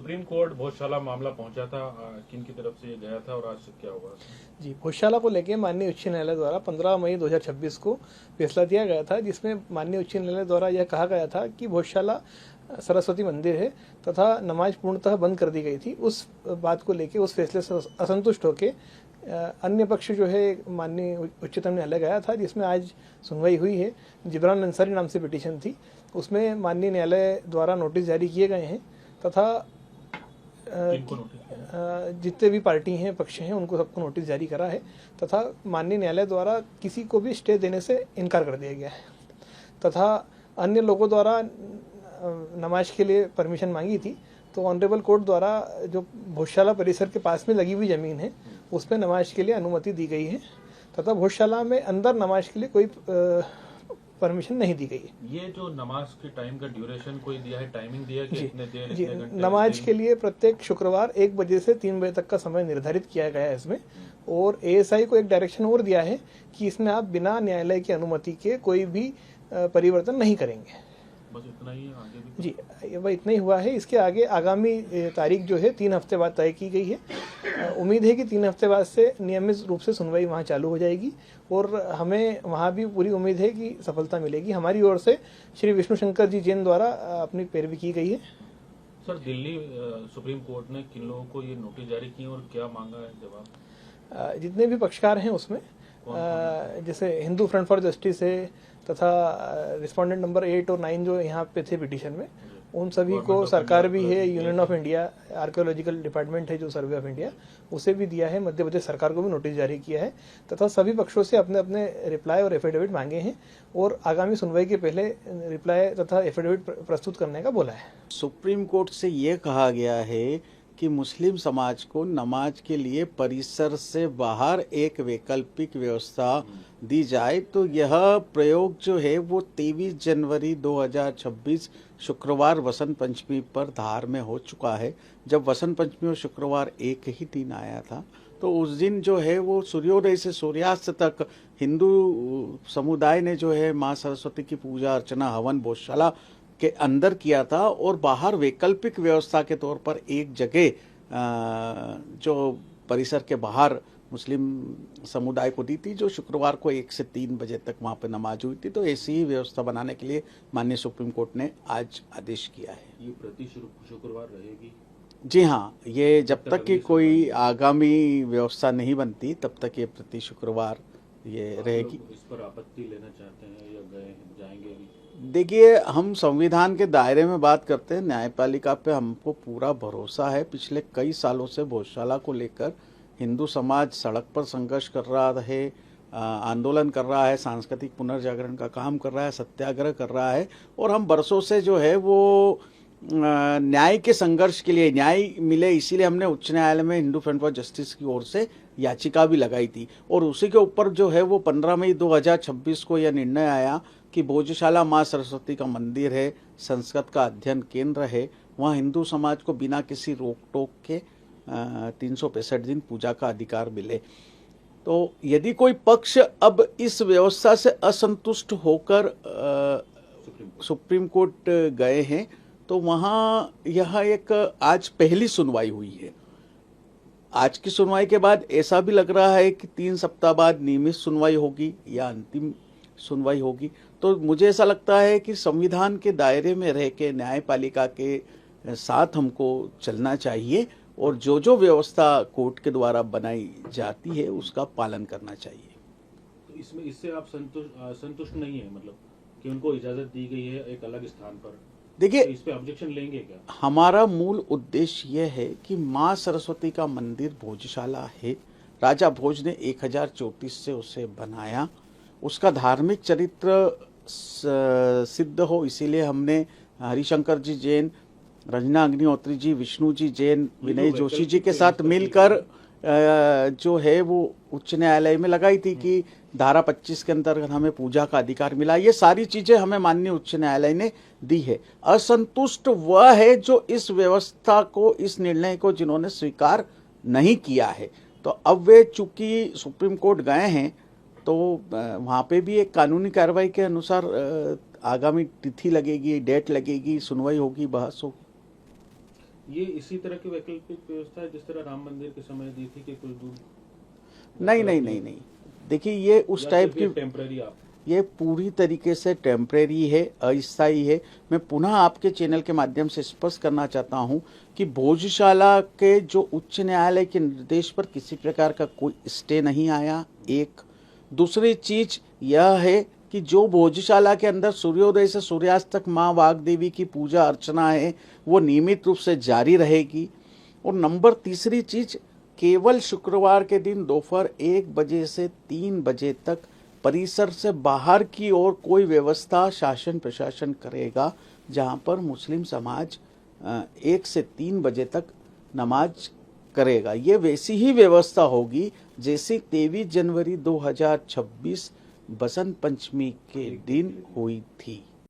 Supreme court Bhojshala मामला पहुंचा था, किन की तरफ से ये गया था और आज क्या हुआ? जी, भोजशाला को लेके माननीय उच्च न्यायालय द्वारा 15 मई 2026 को फैसला दिया गया था, जिसमें माननीय उच्च न्यायालय द्वारा यह कहा गया था कि भोजशाला सरस्वती मंदिर है तथा नमाज पूर्णतः बंद कर दी गई थी। उस बात को लेके, उस फैसले से असंतुष्ट होकर अन्य पक्ष जो है माननीय उच्चतम न्यायालय गया था, जिसमें आज सुनवाई हुई है। जिब्रान अंसारी नाम से पिटीशन थी, उसमें माननीय न्यायालय द्वारा नोटिस जारी किए गए हैं तथा जितने भी पार्टी हैं, पक्ष हैं, उनको सबको नोटिस जारी करा है तथा माननीय न्यायालय द्वारा किसी को भी स्टे देने से इनकार कर दिया गया है तथा अन्य लोगों द्वारा नमाज के लिए परमिशन मांगी थी, तो ऑनरेबल कोर्ट द्वारा जो भोजशाला परिसर के पास में लगी हुई ज़मीन है उस पर नमाज के लिए अनुमति दी गई है तथा भोजशाला में अंदर नमाज के लिए कोई परमिशन नहीं दी गई है। ये जो नमाज के टाइम का ड्यूरेशन कोई दिया है, टाइमिंग दिया है कि इतने देर, इतने घंटे? नमाज के लिए प्रत्येक शुक्रवार 1 बजे से 3 बजे तक का समय निर्धारित किया गया है इसमें, और एएसआई को एक डायरेक्शन और दिया है कि इसमें आप बिना न्यायालय की अनुमति के कोई भी परिवर्तन नहीं करेंगे। बस इतना ही है, आगे भी? जी, वह इतना ही हुआ है। इसके आगे आगामी तारीख जो है 3 हफ्ते बाद तय की गई है। उम्मीद है कि 3 हफ्ते बाद से नियमित रूप से सुनवाई वहाँ चालू हो जाएगी और हमें वहाँ भी पूरी उम्मीद है कि सफलता मिलेगी। हमारी ओर से श्री विष्णु शंकर जी जैन द्वारा अपनी पैरवी की गई है। सर, दिल्ली सुप्रीम कोर्ट ने किन लोगों को ये नोटिस जारी किए और क्या मांगा है जवाब? जितने भी पक्षकार हैं उसमें जैसे हिंदू फ्रंट फॉर जस्टिस है तथा रिस्पोंडेंट नंबर 8 और 9 जो यहाँ पे थे पिटीशन में, उन सभी को सरकार भी है, union of India, archaeological department है जो सर्वे ऑफ इंडिया, उसे भी दिया है, मध्य प्रदेश सरकार को भी नोटिस जारी किया है तथा सभी पक्षों से अपने अपने रिप्लाई और एफिडेविट मांगे हैं और आगामी सुनवाई के पहले रिप्लाई तथा एफिडेविट प्रस्तुत करने का बोला है। सुप्रीम कोर्ट से ये कहा गया है कि मुस्लिम समाज को नमाज के लिए परिसर से बाहर एक वैकल्पिक व्यवस्था दी जाए, तो यह प्रयोग जो है वो 23 जनवरी 2026 शुक्रवार वसंत पंचमी पर धार में हो चुका है। जब वसंत पंचमी और शुक्रवार एक ही दिन आया था, तो उस दिन जो है वो सूर्योदय से सूर्यास्त तक हिंदू समुदाय ने जो है माँ सरस्वती की पूजा अर्चना हवन भोजशाला के अंदर किया था और बाहर वैकल्पिक व्यवस्था के तौर पर एक जगह जो परिसर के बाहर मुस्लिम समुदाय को दी थी, जो शुक्रवार को 1 से 3 बजे तक वहाँ पे नमाज हुई थी। तो ऐसी ही व्यवस्था बनाने के लिए माननीय सुप्रीम कोर्ट ने आज आदेश किया है। ये प्रति शुक्रवार रहेगी? जी हाँ, ये जब तक कि कोई आगामी व्यवस्था नहीं बनती तब तक ये प्रति शुक्रवार ये रहेगी। इस पर आपत्ति लेना चाहते हैं या जाएंगे? देखिए, हम संविधान के दायरे में बात करते हैं, न्यायपालिका पे हमको पूरा भरोसा है। पिछले कई सालों से भोजशाला को लेकर हिंदू समाज सड़क पर संघर्ष कर रहा है, आंदोलन कर रहा है, सांस्कृतिक पुनर्जागरण का काम कर रहा है, सत्याग्रह कर रहा है और हम बरसों से जो है वो न्याय के संघर्ष के लिए, न्याय मिले इसीलिए हमने उच्च न्यायालय में हिंदू फ्रंट फॉर जस्टिस की ओर से याचिका भी लगाई थी और उसी के ऊपर जो है वो 15 मई 2026 को यह निर्णय आया कि भोजशाला माँ सरस्वती का मंदिर है, संस्कृत का अध्ययन केंद्र है, वहाँ हिंदू समाज को बिना किसी रोक टोक के 365 दिन पूजा का अधिकार मिले। तो यदि कोई पक्ष अब इस व्यवस्था से असंतुष्ट होकर सुप्रीम कोर्ट गए हैं, तो वहाँ यह एक आज पहली सुनवाई हुई है। आज की सुनवाई के बाद ऐसा भी लग रहा है कि 3 सप्ताह बाद नियमित सुनवाई होगी या अंतिम सुनवाई होगी। तो मुझे ऐसा लगता है कि संविधान के दायरे में रह के न्यायपालिका के साथ हमको चलना चाहिए और जो जो व्यवस्था कोर्ट के द्वारा बनाई जाती है उसका पालन करना चाहिए। तो इससे आप संतुष्ट नहीं है, मतलब कि उनको इजाजत दी गई है एक अलग स्थान पर? देखिए, तो इस पे ऑब्जेक्शन लेंगे क्या? हमारा मूल उद्देश्य यह है कि माँ सरस्वती का मंदिर भोजशाला है। राजा भोज ने 1034 से उसे बनाया, उसका धार्मिक चरित्र सिद्ध हो, इसीलिए हमने हरिशंकर जी जैन, रंजना अग्निहोत्री जी, विष्णु जी जैन, विनय जोशी जी के साथ मिलकर जो है वो उच्च न्यायालय में लगाई थी कि धारा 25 के अंतर्गत हमें पूजा का अधिकार मिला। ये सारी चीजें हमें माननीय उच्च न्यायालय ने दी है। असंतुष्ट वह है जो इस व्यवस्था को, इस निर्णय को जिन्होंने स्वीकार नहीं किया है। तो अब वे चूंकि सुप्रीम कोर्ट गए हैं तो वहाँ पे भी एक कानूनी कार्रवाई के अनुसार आगामी तिथि लगेगी, डेट लगेगी, सुनवाई होगी, बहस होगी। ये इसी तरह की वैकल्पिक व्यवस्था है जिस तरह राम मंदिर के समय दी थी कि कुछ दूर? नहीं। देखिए ये उस टाइप की टेम्पररी आप ये पूरी तरीके से टेम्परेरी है, अस्थायी है। मैं पुनः आपके चैनल के माध्यम से स्पष्ट करना चाहता हूं कि भोजशाला के जो उच्च न्यायालय के निर्देश पर किसी प्रकार का कोई स्टे नहीं आया। एक दूसरी चीज यह है कि जो भोजशाला के अंदर सूर्योदय से सूर्यास्त तक माँ वाग्देवी की पूजा अर्चना है वो नियमित रूप से जारी रहेगी। और नंबर तीसरी चीज, केवल शुक्रवार के दिन दोपहर 1 बजे से 3 बजे तक परिसर से बाहर की ओर कोई व्यवस्था शासन प्रशासन करेगा जहां पर मुस्लिम समाज 1 से 3 बजे तक नमाज करेगा। ये वैसी ही व्यवस्था होगी जैसी 23 जनवरी 2026 बसंत पंचमी के दिन हुई थी।